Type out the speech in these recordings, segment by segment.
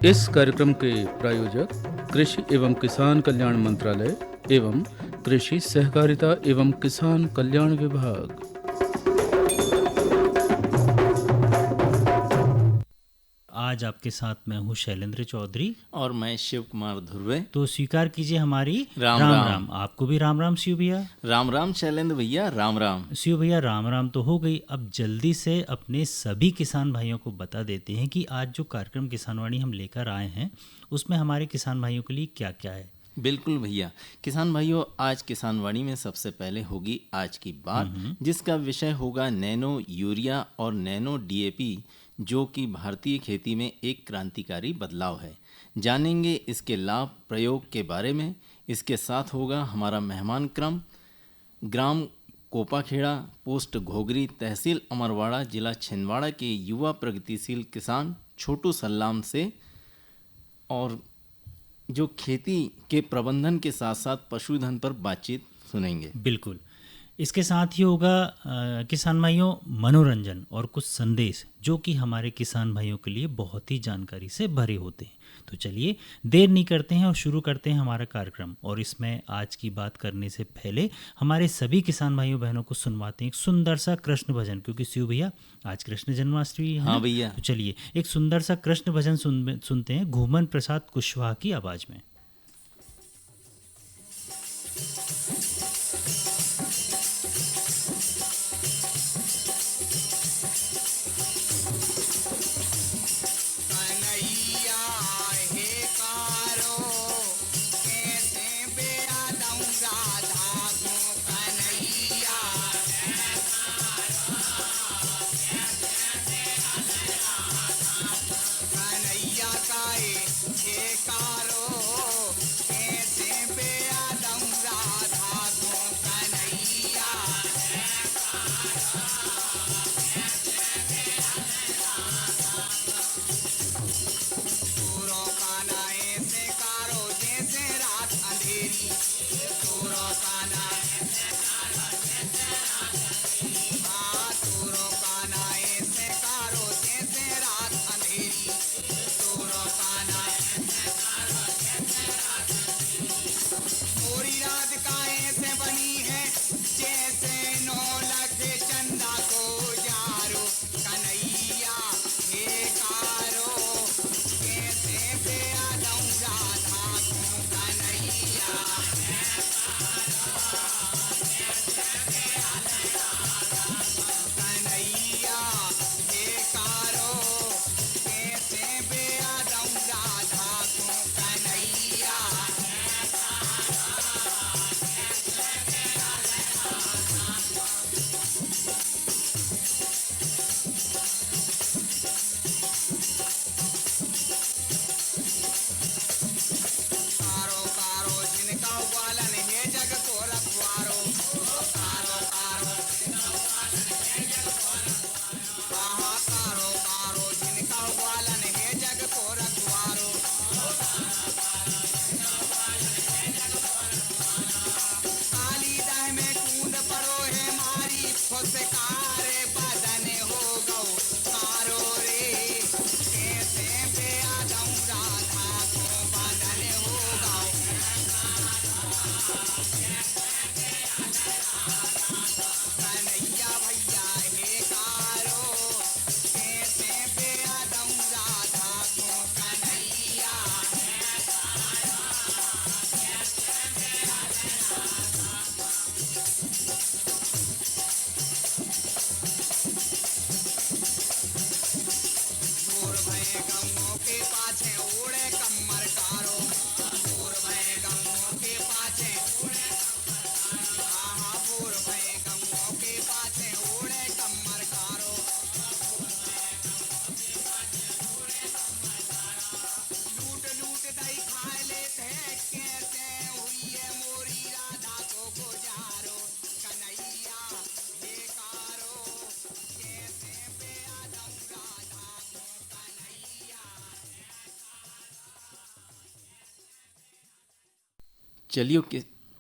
इस कार्यक्रम के प्रायोजक कृषि एवं किसान कल्याण मंत्रालय एवं कृषि सहकारिता एवं किसान कल्याण विभाग। आज आपके साथ मैं हूँ शैलेंद्र चौधरी और मैं शिव कुमार ध्रुवे। तो स्वीकार कीजिए हमारी राम राम। आपको भी राम राम शिव भैया। राम राम शैलेंद्र भैया, राम राम शिव भैया। राम राम तो हो गई। अब जल्दी से अपने सभी किसान भाइयों को बता देते हैं कि आज जो कार्यक्रम किसानवाणी हम लेकर आए हैं उसमें हमारे किसान भाइयों के लिए क्या क्या है। बिल्कुल भैया। किसान भाइयों, आज किसानवाणी में सबसे पहले होगी आज की बात, जिसका विषय होगा नैनो यूरिया और नैनो डीएपी, जो कि भारतीय खेती में एक क्रांतिकारी बदलाव है। जानेंगे इसके लाभ प्रयोग के बारे में। इसके साथ होगा हमारा मेहमान क्रम, ग्राम कोपाखेड़ा, पोस्ट घोगरी, तहसील अमरवाड़ा, जिला छिंदवाड़ा के युवा प्रगतिशील किसान छोटू सल्लाम से, और जो खेती के प्रबंधन के साथ साथ पशुधन पर बातचीत सुनेंगे। बिल्कुल। इसके साथ ही होगा किसान भाइयों मनोरंजन और कुछ संदेश जो कि हमारे किसान भाइयों के लिए बहुत ही जानकारी से भरे होते हैं। तो चलिए देर नहीं करते हैं और शुरू करते हैं हमारा कार्यक्रम। और इसमें आज की बात करने से पहले हमारे सभी किसान भाइयों बहनों को सुनवाते हैं एक सुंदर सा कृष्ण भजन, क्योंकि शिव भैया आज कृष्ण जन्माष्टमी है। हाँ भैया। तो चलिए एक सुंदर सा कृष्ण भजन सुनते हैं घूमन प्रसाद कुशवाहा की आवाज़ में।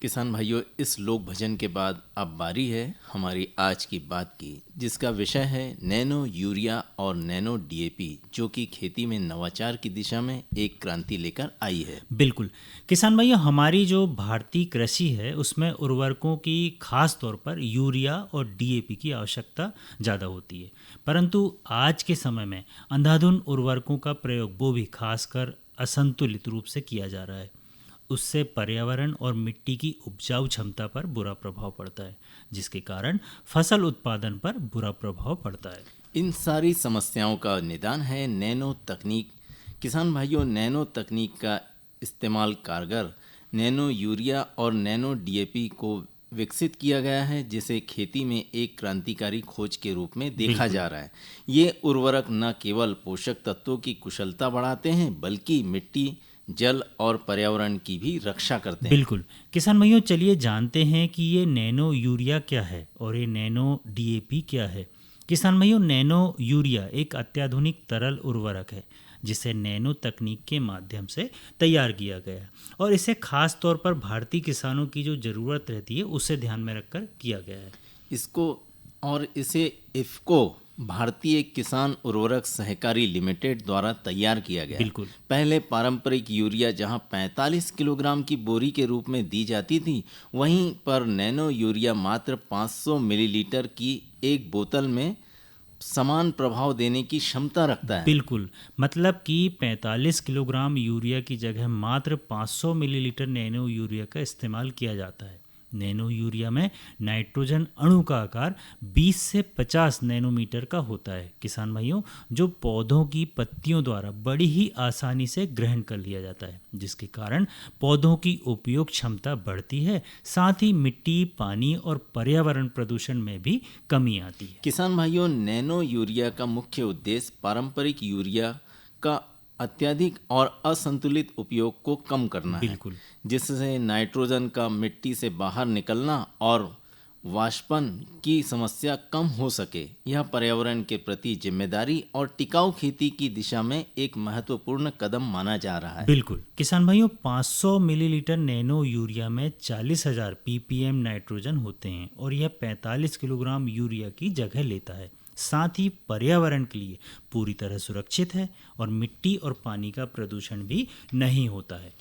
किसान भाइयों, इस लोक भजन के बाद अब बारी है हमारी आज की बात की, जिसका विषय है नैनो यूरिया और नैनो डीएपी, जो कि खेती में नवाचार की दिशा में एक क्रांति लेकर आई है। बिल्कुल। किसान भाइयों, हमारी जो भारतीय कृषि है उसमें उर्वरकों की खास तौर पर यूरिया और डीएपी की आवश्यकता ज़्यादा होती है, परंतु आज के समय में अंधाधुंध उर्वरकों का प्रयोग वो भी खासकर असंतुलित रूप से किया जा रहा है। उससे पर्यावरण और मिट्टी की उपजाऊ क्षमता पर बुरा प्रभाव पड़ता है, जिसके कारण फसल उत्पादन पर बुरा प्रभाव पड़ता है। इन सारी समस्याओं का निदान है नैनो तकनीक। किसान भाइयों, नैनो तकनीक का इस्तेमाल कारगर नैनो यूरिया और नैनो डीएपी को विकसित किया गया है, जिसे खेती में एक क्रांतिकारी खोज के रूप में देखा जा रहा है। ये उर्वरक न केवल पोषक तत्वों की कुशलता बढ़ाते हैं, बल्कि मिट्टी, जल और पर्यावरण की भी रक्षा करते हैं। बिल्कुल। किसान भाइयों, चलिए जानते हैं कि ये नैनो यूरिया क्या है और ये नैनो डीएपी क्या है। किसान भाइयों, नैनो यूरिया एक अत्याधुनिक तरल उर्वरक है जिसे नैनो तकनीक के माध्यम से तैयार किया गया है और इसे खास तौर पर भारतीय किसानों की जो ज़रूरत रहती है उसे ध्यान में रखकर किया गया है। इसे इफ़को भारतीय किसान उर्वरक सहकारी लिमिटेड द्वारा तैयार किया गया। बिल्कुल। पहले पारंपरिक यूरिया जहां 45 किलोग्राम की बोरी के रूप में दी जाती थी, वहीं पर नैनो यूरिया मात्र 500 मिलीलीटर की एक बोतल में समान प्रभाव देने की क्षमता रखता है। बिल्कुल, मतलब कि 45 किलोग्राम यूरिया की जगह मात्र 500 मिलीलीटर नैनो यूरिया का इस्तेमाल किया जाता है। नैनो यूरिया में नाइट्रोजन अणु का आकार 20 से 50 नैनोमीटर का होता है किसान भाइयों, जो पौधों की पत्तियों द्वारा बड़ी ही आसानी से ग्रहण कर लिया जाता है, जिसके कारण पौधों की उपयोग क्षमता बढ़ती है। साथ ही मिट्टी, पानी और पर्यावरण प्रदूषण में भी कमी आती है। किसान भाइयों, नैनो यूरिया का मुख्य उद्देश्य पारंपरिक यूरिया का अत्यधिक और असंतुलित उपयोग को कम करना है, बिल्कुल। जिससे नाइट्रोजन का मिट्टी से बाहर निकलना और वाष्पन की समस्या कम हो सके। यह पर्यावरण के प्रति जिम्मेदारी और टिकाऊ खेती की दिशा में एक महत्वपूर्ण कदम माना जा रहा है। बिल्कुल। किसान भाइयों, 500 मिलीलीटर नैनो यूरिया में 40,000 ppm नाइट्रोजन होते हैं और यह 45 किलोग्राम यूरिया की जगह लेता है। साथ ही पर्यावरण के लिए पूरी तरह सुरक्षित है और मिट्टी और पानी का प्रदूषण भी नहीं होता है।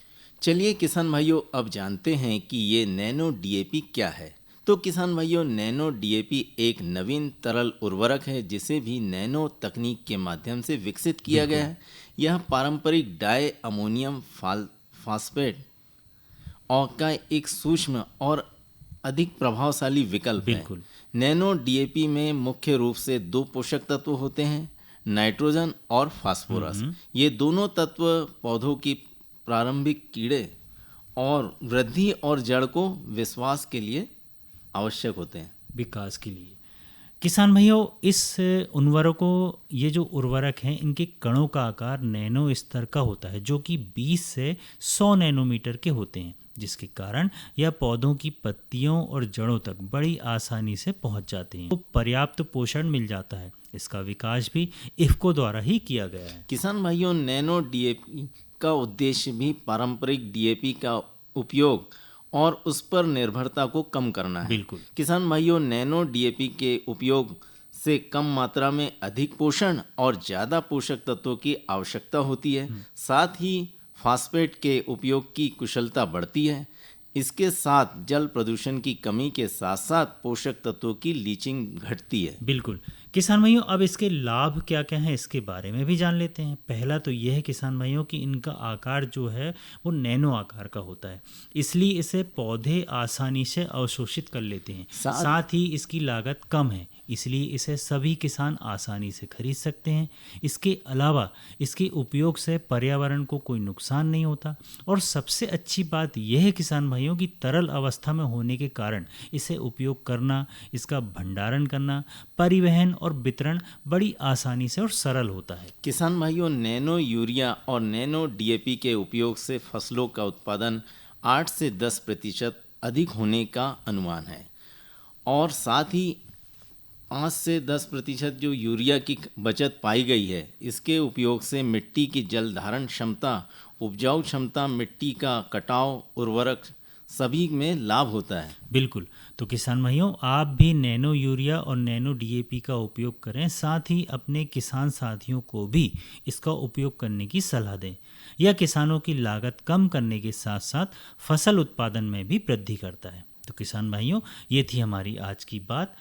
चलिए किसान भाइयों, अब जानते हैं कि ये नैनो डीएपी क्या है। तो किसान भाइयों, नैनो डीएपी एक नवीन तरल उर्वरक है जिसे भी नैनो तकनीक के माध्यम से विकसित किया गया है। यह पारंपरिक डाई अमोनियम फास्फेट और का एक सूक्ष्म और अधिक प्रभावशाली विकल्प है। बिल्कुल। नैनो डीएपी में मुख्य रूप से 2 पोषक तत्व होते हैं, नाइट्रोजन और फास्फोरस। ये दोनों तत्व पौधों की प्रारंभिक कीड़े और वृद्धि और जड़ को विश्वास के लिए आवश्यक होते हैं, विकास के लिए। किसान भाइयों, इस ये जो उर्वरक हैं, इनके कणों का आकार नैनो स्तर का होता है, जो कि 20 से 100 नैनोमीटर के होते हैं, जिसके कारण यह पौधों की पत्तियों और जड़ों तक बड़ी आसानी से पहुंच जाते हैं, तो पर्याप्त पोषण मिल जाता है। इसका विकास भी इफ़को द्वारा ही किया गया है। किसान भाइयों, नैनो डीएपी का उद्देश्य भी पारंपरिक डीएपी का उपयोग और उस पर निर्भरता को कम करना है। बिल्कुल। किसान भाइयों, नैनो डीएपी के उपयोग से कम मात्रा में अधिक पोषण और ज़्यादा पोषक तत्वों की आवश्यकता होती है। साथ ही फास्फेट के उपयोग की कुशलता बढ़ती है। इसके साथ जल प्रदूषण की कमी के साथ साथ पोषक तत्वों की लीचिंग घटती है। बिल्कुल। किसान भाइयों, अब इसके लाभ क्या क्या हैं इसके बारे में भी जान लेते हैं। पहला तो यह है किसान भाइयों कि इनका आकार जो है वो नैनो आकार का होता है, इसलिए इसे पौधे आसानी से अवशोषित कर लेते हैं। साथ ही इसकी लागत कम है, इसलिए इसे सभी किसान आसानी से खरीद सकते हैं। इसके अलावा इसके उपयोग से पर्यावरण को कोई नुकसान नहीं होता और सबसे अच्छी बात यह है किसान भाइयों कि तरल अवस्था में होने के कारण इसे उपयोग करना, इसका भंडारण करना, परिवहन और वितरण बड़ी आसानी से और सरल होता है। किसान भाइयों, नैनो यूरिया और नैनो डीएपी के उपयोग से फसलों का उत्पादन 8 से 10% अधिक होने का अनुमान है और साथ ही 5 से 10% जो यूरिया की बचत पाई गई है, इसके उपयोग से मिट्टी की जल धारण क्षमता, उपजाऊ क्षमता, मिट्टी का कटाव, उर्वरक सभी में लाभ होता है। बिल्कुल। तो किसान भाइयों, आप भी नैनो यूरिया और नैनो डीएपी का उपयोग करें, साथ ही अपने किसान साथियों को भी इसका उपयोग करने की सलाह दें। यह किसानों की लागत कम करने के साथ साथ फसल उत्पादन में भी वृद्धि करता है। तो किसान भाइयों, ये थी हमारी आज की बात।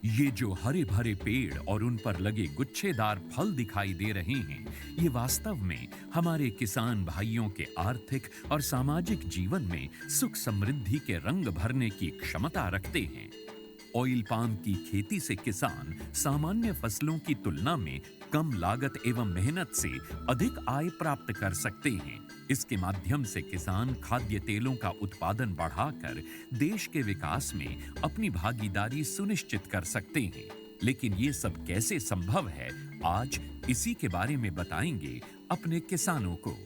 ये जो हरे भरे पेड़ और उन पर लगे गुच्छेदार फल दिखाई दे रहे हैं, ये वास्तव में हमारे किसान भाइयों के आर्थिक और सामाजिक जीवन में सुख समृद्धि के रंग भरने की क्षमता रखते हैं। ऑयल पाम की खेती से किसान सामान्य फसलों की तुलना में कम लागत एवं मेहनत से अधिक आय प्राप्त कर सकते हैं। इसके माध्यम से किसान खाद्य तेलों का उत्पादन बढ़ाकर देश के विकास में अपनी भागीदारी सुनिश्चित कर सकते हैं। लेकिन ये सब कैसे संभव है, आज इसी के बारे में बताएंगे अपने किसानों को।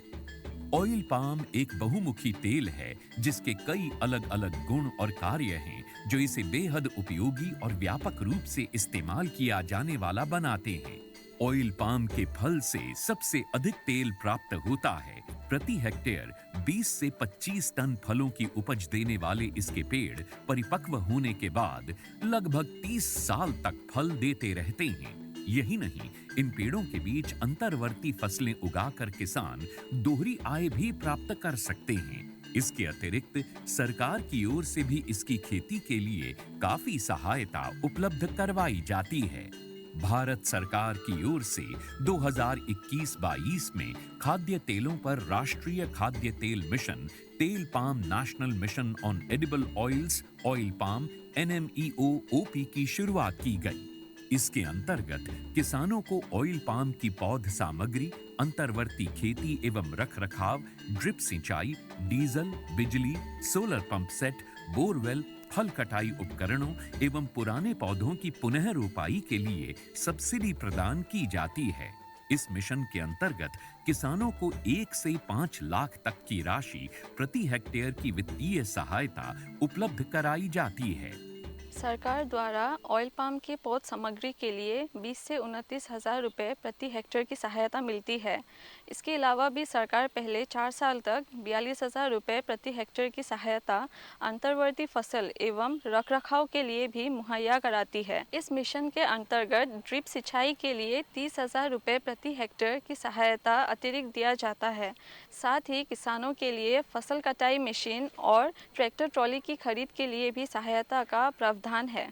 ऑयल पाम एक बहुमुखी तेल है जिसके कई अलग अलग गुण और कार्य हैं जो इसे बेहद उपयोगी और व्यापक रूप से इस्तेमाल किया जाने वाला बनाते हैं। ऑयल पाम के फल से सबसे अधिक तेल प्राप्त होता है। प्रति हेक्टेयर 20 से 25 टन फलों की उपज देने वाले इसके पेड़ परिपक्व होने के बाद लगभग 30 साल तक फल देते रहते हैं। यही नहीं, इन पेड़ों के बीच अंतर्वर्ती फसलें उगाकर किसान दोहरी आय भी प्राप्त कर सकते हैं। इसके अतिरिक्त सरकार की ओर से भी इसकी खेती के लिए काफी सहायता उपलब्ध करवाई जाती है। भारत सरकार की ओर से 2021-22 में खाद्य तेलों पर राष्ट्रीय खाद्य तेल मिशन, तेल palm national mission on edible oils, oil palm NMEO-OP की शुरुआत की गई। इसके अंतर्गत किसानों को ऑयल पाम की पौध सामग्री, अंतर्वर्ती खेती एवं रखरखाव, ड्रिप सिंचाई, डीजल, बिजली, सोलर पंप सेट, बोरवेल, फल कटाई उपकरणों एवं पुराने पौधों की पुनः रोपाई के लिए सब्सिडी प्रदान की जाती है। इस मिशन के अंतर्गत किसानों को 1 से 5 लाख तक की राशि प्रति हेक्टेयर की वित्तीय सहायता उपलब्ध कराई जाती है। सरकार द्वारा ऑयल पाम की पौध सामग्री के लिए 20 से 29 हज़ार रुपये प्रति हेक्टेयर की सहायता मिलती है। इसके अलावा भी सरकार पहले 4 साल तक 42,000 रुपये प्रति हेक्टेयर की सहायता अंतर्वर्ती फसल एवं रखरखाव के लिए भी मुहैया कराती है। इस मिशन के अंतर्गत ड्रिप सिंचाई के लिए 30,000 रुपये प्रति हेक्टेयर की सहायता अतिरिक्त दिया जाता है। साथ ही किसानों के लिए फसल कटाई मशीन और ट्रैक्टर ट्रॉली की खरीद के लिए भी सहायता का प्रावधान है।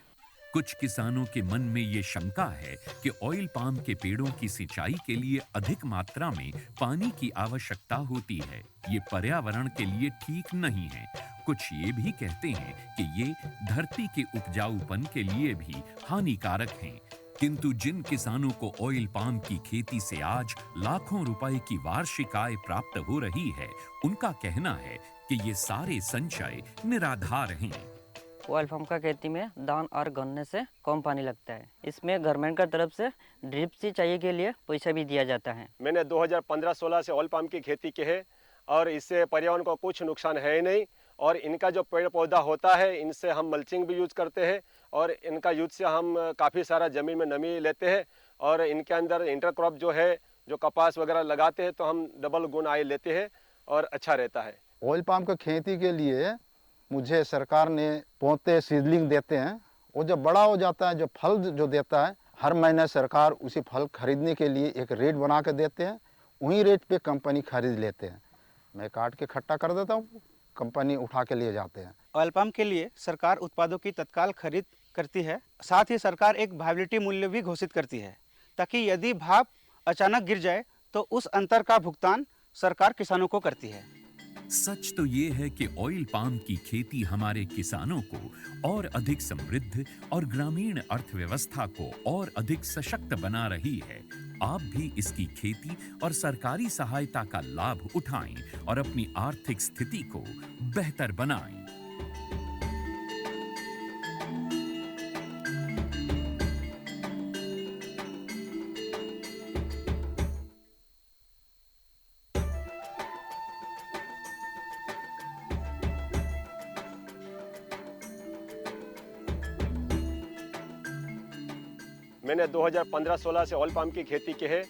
कुछ किसानों के मन में ये शंका है कि ऑयल पाम के पेड़ों की सिंचाई के लिए अधिक मात्रा में पानी की आवश्यकता होती है। ये पर्यावरण के लिए ठीक नहीं है। कुछ ये भी कहते हैं कि ये धरती के उपजाऊपन के लिए भी हानिकारक हैं। किंतु जिन किसानों को ऑयल पाम की खेती से आज लाखों रुपए की वार्षिक आय प्राप्त हो रही है, उनका कहना है कि ये सारे संचय निराधार हैं। ऑयल पाम का खेती में धान और गन्ने से कम पानी लगता है। इसमें गवर्नमेंट का तरफ से ड्रिप सिंचाई के लिए पैसा भी दिया जाता है। मैंने 2015-16 से ऑयल पाम की खेती की है और इससे पर्यावरण को कुछ नुकसान है ही नहीं। और इनका जो पेड़ पौधा होता है, इनसे हम मल्चिंग भी यूज करते हैं और इनका यूज से हम काफ़ी सारा ज़मीन में नमी लेते हैं और इनके अंदर इंटरक्रॉप जो है, जो कपास वगैरह लगाते हैं तो हम डबल गुण आय लेते हैं और अच्छा रहता है। ऑयल पाम की खेती के लिए मुझे सरकार ने पौधे सीडलिंग देते हैं। वो जब बड़ा हो जाता है, जो फल जो देता है, हर महीने सरकार उसी फल खरीदने के लिए एक रेट बना के देते हैं। वही रेट पे कंपनी खरीद लेते हैं। मैं काट के इकट्ठा कर देता हूँ, कंपनी उठा के लिए जाते हैं। ऑयल पाम के लिए सरकार उत्पादों की तत्काल खरीद करती है। साथ ही सरकार एक वायबिलिटी मूल्य भी घोषित करती है ताकि यदि भाव अचानक गिर जाए तो उस अंतर का भुगतान सरकार किसानों को करती है। सच तो ये है कि ऑयल पाम की खेती हमारे किसानों को और अधिक समृद्ध और ग्रामीण अर्थव्यवस्था को और अधिक सशक्त बना रही है। आप भी इसकी खेती और सरकारी सहायता का लाभ उठाएं और अपनी आर्थिक स्थिति को बेहतर बनाएं। मैंने 2015-16 से ऑयल पाम की खेती की है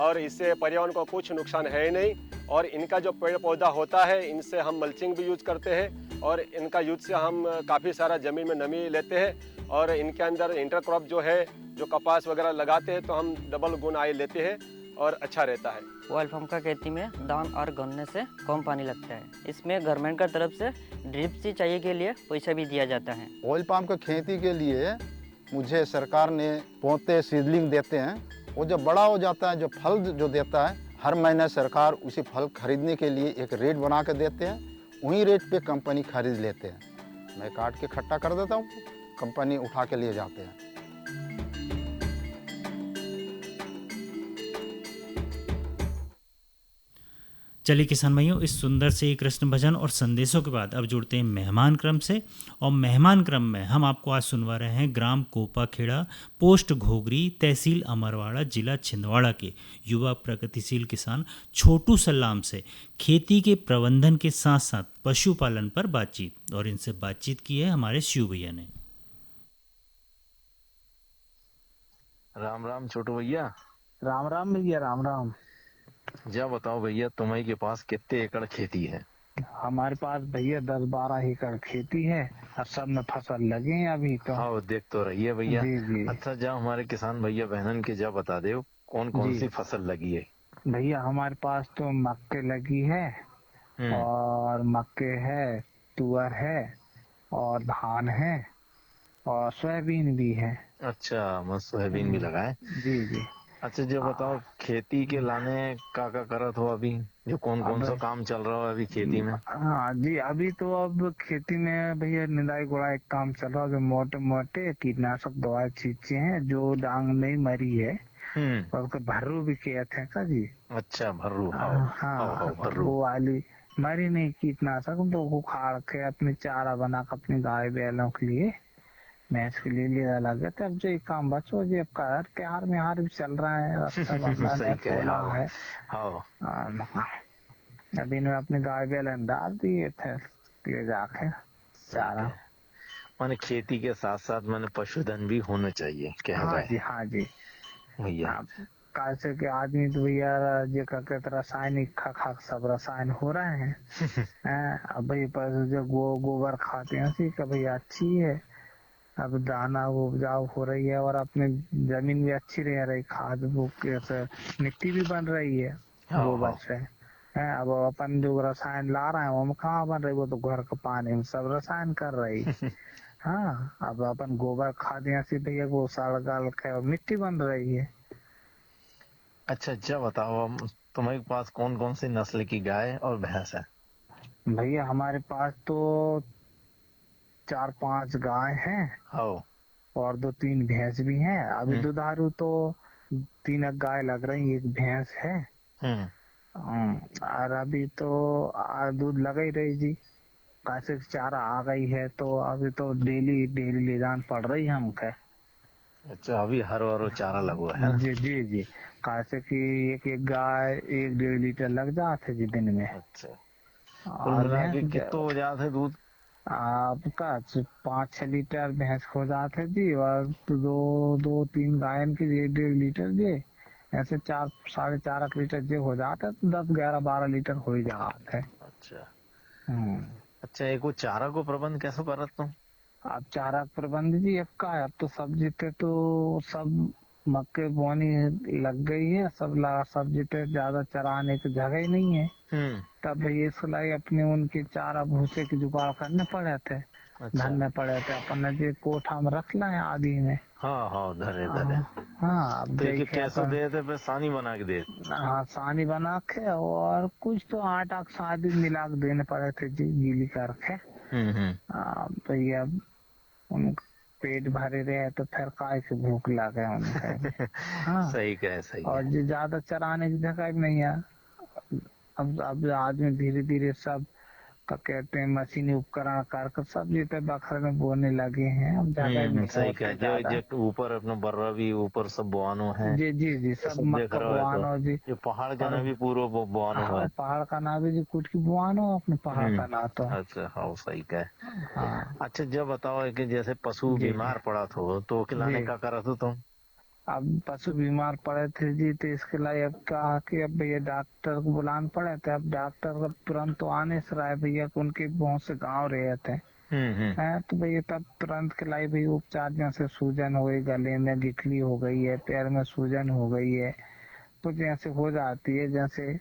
और इससे पर्यावरण को कुछ नुकसान है ही नहीं। और इनका जो पेड़ पौधा होता है इनसे हम मल्चिंग भी यूज करते हैं और इनका यूज से हम काफ़ी सारा ज़मीन में नमी लेते हैं और इनके अंदर इंटरक्रॉप जो है, जो कपास वगैरह लगाते हैं तो हम डबल गुण आय लेते हैं और अच्छा रहता है। ऑयल पाम का खेती में धान और गन्ने से कम पानी लगता है। इसमें गवर्नमेंट का तरफ से ड्रिप सिंचाई के लिए पैसा भी दिया जाता है। ऑयल पाम की खेती के लिए मुझे सरकार ने पौधे सीडलिंग देते हैं। वो जब बड़ा हो जाता है, जो फल जो देता है, हर महीने सरकार उसी फल खरीदने के लिए एक रेट बना के देते हैं। वही रेट पे कंपनी खरीद लेते हैं। मैं काट के इकट्ठा कर देता हूँ, कंपनी उठा के लिए जाते हैं। चलिए किसान भाइयों, इस सुंदर से कृष्ण भजन और संदेशों के बाद अब जुड़ते हैं मेहमान क्रम से। और मेहमान क्रम में हम आपको आज सुनवा रहे हैं ग्राम कोपाखेड़ा, पोस्ट घोगरी, तहसील अमरवाड़ा, जिला छिंदवाड़ा के युवा प्रगतिशील किसान छोटू सलाम से खेती के प्रबंधन के साथ साथ पशुपालन पर बातचीत। और इनसे बातचीत की है हमारे शिव भैया ने। राम राम छोटू भैया। राम राम भैया, राम राम। जा बताओ भैया, तुम्हारे के पास कितने एकड़ खेती है? हमारे पास भैया 10-12 एकड़ खेती है और सब में फसल लगे हैं अभी तो। हाँ देख तो रही है भैया। जी जी। अच्छा जा हमारे किसान भैया बहनन के जा बता दे कौन कौन सी फसल लगी है? भैया हमारे पास तो मक्के लगी है और मक्के है, तुअर है और धान है और सोयाबीन भी है। अच्छा, मस्त सोयाबीन भी लगा है। जी जी। अच्छा जो बताओ खेती के लाने का करत हो अभी, जो कौन कौन सा काम चल रहा है अभी खेती में? हाँ जी, अभी तो अब खेती में भैया निदाई गुड़ाई काम चल रहा है। मोटे मोटे कीटनाशक दवाई छींचे हैं, जो डांग नहीं मरी है और उसको भर्रू भी किया था का जी। अच्छा भर्रू। हाँ वो वाली मरी नहीं कीटनाशक, तो वो खाड़ के अपने चारा बना के अपनी गाय बैलों के लिए, भैंस के लिए लिया लगे थे। अब जो ये काम बचो जी, अब कार त्योहार में हार भी चल रहा है, रास्ता है। अभी इन्होंने अपनी गाय बैल डाल दिए थे ले जाके चारा। माने खेती के साथ साथ मैंने पशुधन भी होना चाहिए क्या? हाँ जी, हाँ जी भैया। कैसे के आदमी तो भैया जो कहते रासायनिक खा सब रसायन हो रहे हैं। अब भाई जो गोबर खाते हैं उसी का भैया अच्छी है। अब दाना वो उपजाऊ हो रही है और अपने जमीन भी अच्छी रह रही, खाद वो कैसे मिट्टी भी बन रही है गोबर से। अब अपन जो रसायन ला रहे हैं वो कहाँ बन रही, वो तो घर का पानी में सब रसायन कर रही। हाँ, अब अपन गोबर खाद यहाँ से भैया वो सड़ गल के मिट्टी बन रही है। अच्छा अच्छा बताओ, तुम्हारे पास कौन कौन सी नस्ल की गाय और भैंस है? भैया हमारे पास तो 4-5 गाय हैं और 2-3 भैंस भी हैं। अभी दुधारू तो 3 गाय लग रही, 1 भैंस है। और अभी तो दूध लगा ही रही जी, कैसे चारा आ गई है तो अभी तो डेली ले जान पड़ रही है हमके। अच्छा, अभी हर वारो चारा लगवा है? जी जी जी, कैसे कि एक गाय 1-1.5 लीटर लग जाते जी दिन में। अच्छा, और कितना हो जाते दूध आपका? 5-6 लीटर भैंस हो जाते जी, और 2-3 गायन के 1-1.5 लीटर जे, ऐसे 4-4.5 लीटर जे हो जाता है तो 10-11-12 लीटर हो ही जाता है। अच्छा अच्छा, एक वो चारा को प्रबंध कैसे करत तुम? अब चारा प्रबंध जी अब का है, अब तो सब्जी पे तो सब मक्के बोनी लग गई है, सब्जी पे ज्यादा चराने की जगह ही नहीं है। तब ये सिलाई अपने उनके चारा भूसे के जुगाड़ करने पड़े थे। अच्छा। धन में पड़े थे अपन ने जो कोठा में रख लाए आदि में। हाँ धरे हाँ, अब तो कैसे दे थे? सानी बना के दे? हाँ, सानी बना के और कुछ तो आटा शादी मिला के देने पड़े थे जी, गीली करके। तो ये उन पेट भरे रहे तो फिर काय से भूख लगे उनके। हाँ सही कहे। और जो ज्यादा चराने की जगह नहीं है। अब आदमी धीरे धीरे सब का कहते हैं मशीनी उपकरण कर सब्जी पे बखर में बोने लगे हैं। अब जगह सही कहे, जो ऊपर अपना बर्रा भी ऊपर सब बोआनो है। जी जी जी, सब मक्का बोआनो जी। जो पहाड़ का ना भी पूरा बोआनो है। पहाड़ का ना भी जी कुछ की बोआनो अपने पहाड़ का ना तो। अच्छा हाँ सही कहे। अच्छा जब बताओ कि जैसे पशु बीमार पड़ा तो खिलाने का करत हो तुम? अब पशु बीमार पड़े थे जी, तो इसके लिए अब कहा कि अब भैया डॉक्टर को बुलाना पड़े थे। अब डॉक्टर का तुरंत तो आने से रहा है भैया, उनके बहुत से गाँव रहे थे है, तो भैया तब तुरंत के लिए भी उपचार, जैसे सूजन हो गई, गले में गिठली हो गई है, पैर में सूजन हो गई है, तो जैसे हो जाती है, जैसे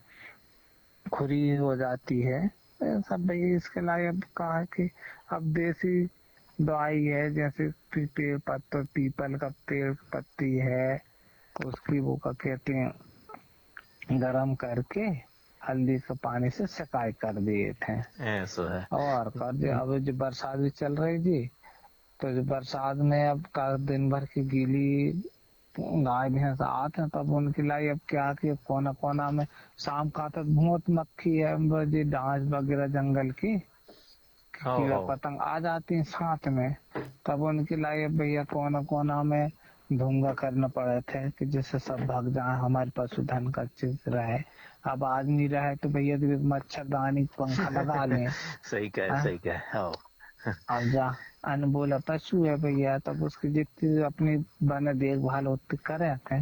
खुरी हो जाती है सब भैया। इसके लिए अब कहा कि अब देसी दवाई है, जैसे पेड़ पत्ता, पीपल का पेड़ पत्ती है, उसकी वो क्या कहते हैं, गरम करके हल्दी के पानी से सिकाई कर दिए थे। ऐसा है। और कर दिया। अब जो बरसात भी चल रही जी, तो जो बरसात में अब का दिन भर की गीली गाय भैंस आते हैं, तब उनके लिए अब क्या कि कोना कोना में शाम का तो बहुत मक्खी है जी, डांस वगैरह जंगल की कीड़ा पतंग आ जाती है साथ में, तब उनके लिए भैया कोना कोना में धूंगा करना पड़े थे कि जिससे सब भाग जाए, हमारे पशुधन का चीज रहे। अब आदमी रहे तो भैया मच्छरदानी पंखा लगा लें। सही कहे, सही कहे। अब जा अनबोला पशु है भैया, तब उसकी जितनी अपनी बने देखभाल उतनी करे थे।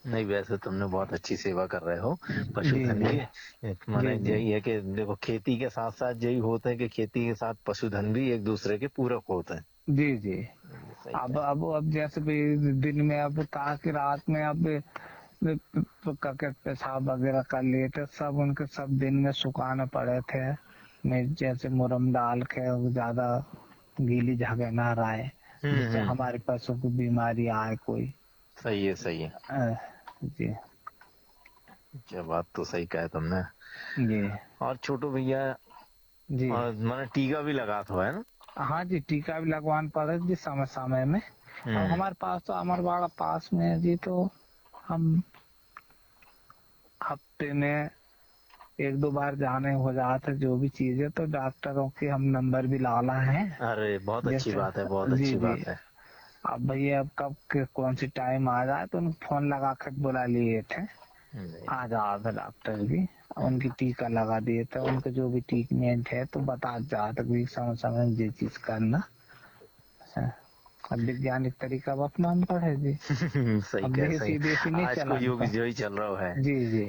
नहीं, वैसे तुमने बहुत अच्छी सेवा कर रहे हो पशुधन की। माने यही है कि देखो, खेती के साथ साथ यही होता है कि खेती के साथ पशुधन भी एक दूसरे के पूरक होते हैं। जी जी। अब जैसे भी दिन में अब कहा कि रात में अब पेशाब वगैरह कर लिए थे, सब उनके सब दिन में सुखाने पड़े थे। में जैसे मुरम डाल के ज्यादा गीली जगह ना रहे, जिससे हमारे पशु को बीमारी आए कोई। सही है, सही है जी। क्या बात तो सही कहा तुमने जी। और छोटू भैया जी, मैंने टीका भी लगा था, है ना? हाँ जी, टीका भी लगवाना पड़े जी समय समय में। अब हमारे पास तो अमरवाड़ा पास में है जी, तो हम हफ्ते में 1-2 बार जाने हो जाते जो भी चीज है, तो डॉक्टरों के हम नंबर भी लाना है। अरे बहुत अच्छी बात है, बहुत अच्छी बात है। अब भैया अब कब कौन सी टाइम आ जाए तो उनको फोन लगा कर बुला लिए थे, आ जाओ डॉक्टर भी, उनकी टीका लगा दिए थे। उनके जो भी ट्रीटमेंट है तो बता जाते भी समय समय में ये चीज करना। अब वैज्ञानिक तरीका अपनाना पड़े जी। सही कह, सही। नहीं आज को युग जो ही चल रहा है। जी जी।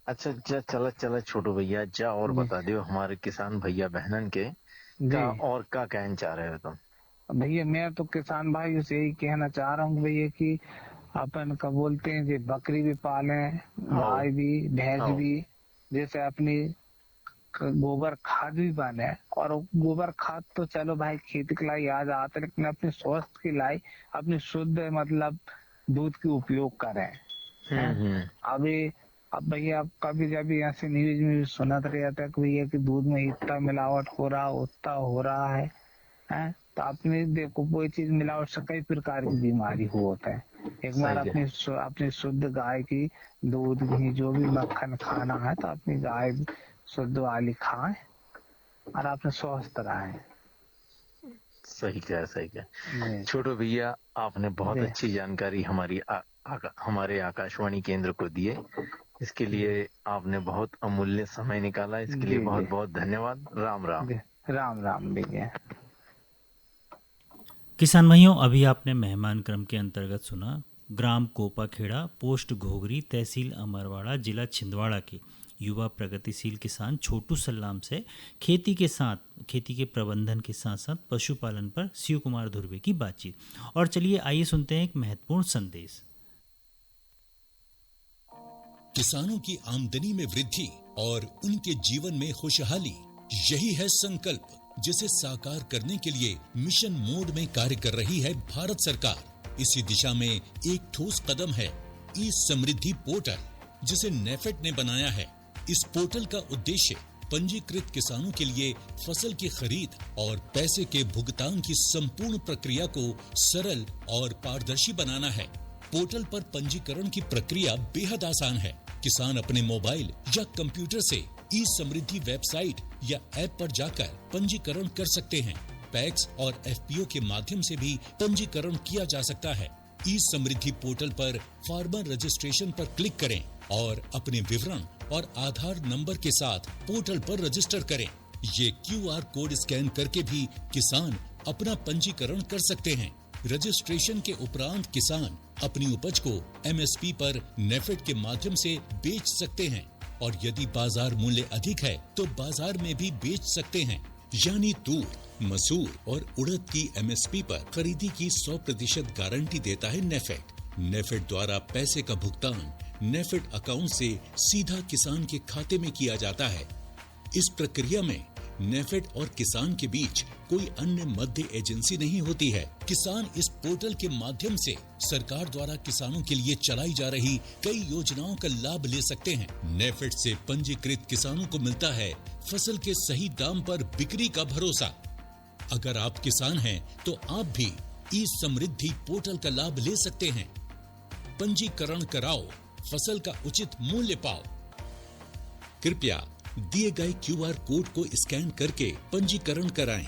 अच्छा, चलो छोटू भैया, जा और बता दियो हमारे किसान भैया बहनन के का और क्या कहना चाह रहे हो तुम? भैया मैं तो किसान भाई से यही कहना चाह रहा हूँ भैया कि अपन का बोलते हैं जी, बकरी भी पालें, गाय भी, भैंस भी, जैसे अपनी गोबर खाद भी बने। और गोबर खाद तो चलो भाई खेती के लिए आ जाते, लेकिन अपने स्वास्थ्य के लिए अपनी शुद्ध मतलब दूध के उपयोग करें। अब भैया कभी कभी ऐसे न्यूज में सुनत रहता है कि भैया कि दूध में इतना मिलावट हो रहा, उतना हो रहा है। तो अपने देखो कोई चीज मिलावट से कई प्रकार की बीमारी होता है। एक बार अपनी शुद्ध गाय की दूध घी जो भी मक्खन खाना है, तो अपनी गाय शुद्ध वाली खाएं और अपने स्वस्थ रहें। सही कहा, सही कहा। छोटू भैया, आपने बहुत अच्छी जानकारी हमारे आकाशवाणी केंद्र को दी है। इसके लिए आपने बहुत अमूल्य समय निकाला, इसके लिए बहुत बहुत धन्यवाद। राम राम। राम राम भैया। किसान भाइयों, अभी आपने मेहमान क्रम के अंतर्गत सुना ग्राम कोपाखेड़ा, पोस्ट घोगरी, तहसील अमरवाड़ा, जिला छिंदवाड़ा के युवा प्रगतिशील किसान छोटू सल्लाम से खेती के प्रबंधन के साथ साथ पशुपालन पर शिव कुमार धुर्वे की बातचीत। और चलिए आइए सुनते हैं एक महत्वपूर्ण संदेश। किसानों की आमदनी में वृद्धि और उनके जीवन में खुशहाली, यही है संकल्प जिसे साकार करने के लिए मिशन मोड में कार्य कर रही है भारत सरकार। इसी दिशा में एक ठोस कदम है ई समृद्धि पोर्टल, जिसे नेफेड ने बनाया है। इस पोर्टल का उद्देश्य पंजीकृत किसानों के लिए फसल की खरीद और पैसे के भुगतान की संपूर्ण प्रक्रिया को सरल और पारदर्शी बनाना है। पोर्टल पर पंजीकरण की प्रक्रिया बेहद आसान है। किसान अपने मोबाइल या कंप्यूटर से ई समृद्धि वेबसाइट या ऐप पर जाकर पंजीकरण कर सकते हैं। पैक्स और एफपीओ के माध्यम से भी पंजीकरण किया जा सकता है। ई समृद्धि पोर्टल पर फार्मर रजिस्ट्रेशन पर क्लिक करें और अपने विवरण और आधार नंबर के साथ पोर्टल पर रजिस्टर करें। ये क्यूआर कोड स्कैन करके भी किसान अपना पंजीकरण कर सकते हैं। रजिस्ट्रेशन के उपरांत किसान अपनी उपज को MSP पर नेफेड के माध्यम से बेच सकते हैं और यदि बाजार मूल्य अधिक है तो बाजार में भी बेच सकते हैं। यानी तूर, मसूर और उड़द की MSP पर खरीदी की 100% गारंटी देता है नेफेड। नेफेड द्वारा पैसे का भुगतान नेफेड अकाउंट से सीधा किसान के खाते में किया जाता है। इस प्रक्रिया में नेफेड और किसान के बीच कोई अन्य मध्य एजेंसी नहीं होती है। किसान इस पोर्टल के माध्यम से सरकार द्वारा किसानों के लिए चलाई जा रही कई योजनाओं का लाभ ले सकते हैं। नेफेड से पंजीकृत किसानों को मिलता है फसल के सही दाम पर बिक्री का भरोसा। अगर आप किसान हैं तो आप भी ई समृद्धि पोर्टल का लाभ ले सकते हैं। पंजीकरण कराओ, फसल का उचित मूल्य पाओ। कृपया दिए गए QR कोड को स्कैन करके पंजीकरण कराएं।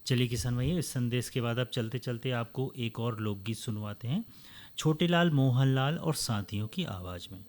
चलिए किसान भाइयों, इस संदेश के बाद अब चलते चलते आपको एक और लोकगीत सुनवाते हैं, छोटेलाल मोहनलाल और साथियों की आवाज में।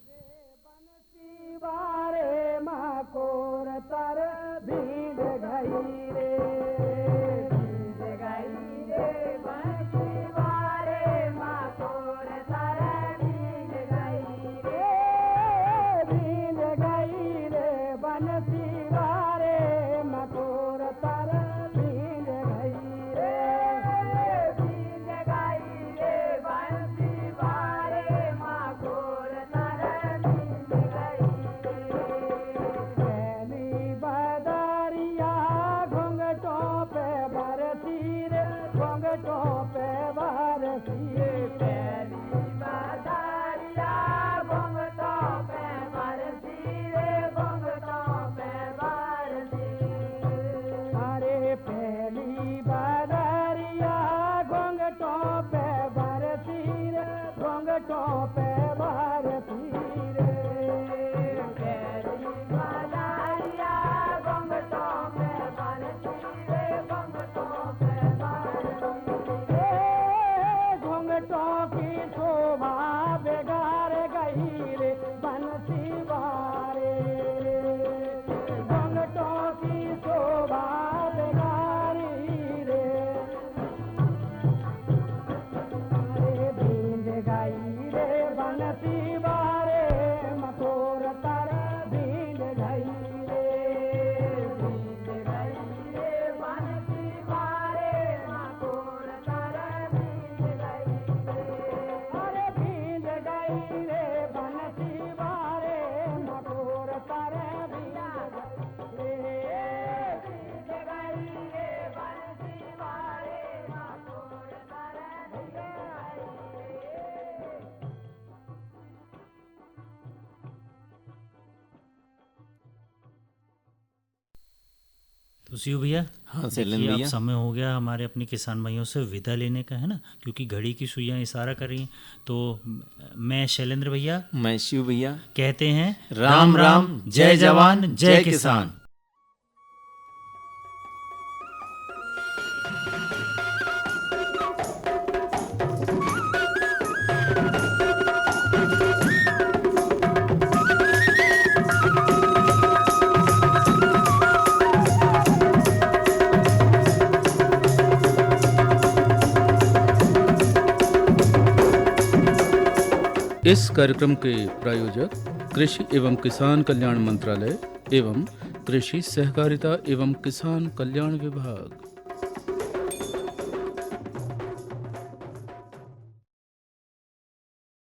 तो शिव भैया, हाँ शैलेंद्र देखिए, भैया, अब समय हो गया हमारे अपने किसान भाइयों से विदा लेने का, है ना, क्योंकि घड़ी की सुइयां इशारा कर रही हैं। तो मैं शैलेंद्र भैया, मैं शिव भैया कहते हैं राम राम, जय जवान जय किसान। इस कार्यक्रम के प्रायोजक कृषि एवं किसान कल्याण मंत्रालय एवं कृषि सहकारिता एवं किसान कल्याण विभाग।